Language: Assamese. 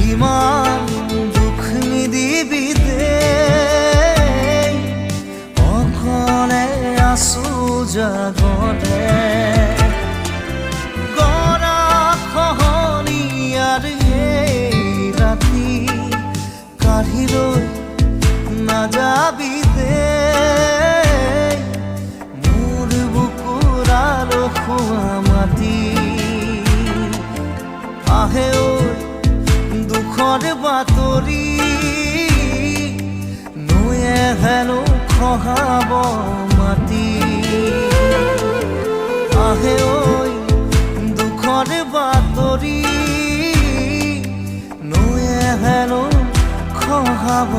কিমান দুখ নিদিবি দেই অকলে আছো জাগতে গৰা খহনীয়াৰ এই ৰাতি কাঢ়ি লৈ নাযাবি দেই মোৰ বুকুৰ ৰখুৱা মাটি আহে ঐ দুখৰ বাতৰি নৈয়ে হেনো খহাব মাটি আহে ঐ দুখৰ বাতৰি নৈয়ে হেনো খহাব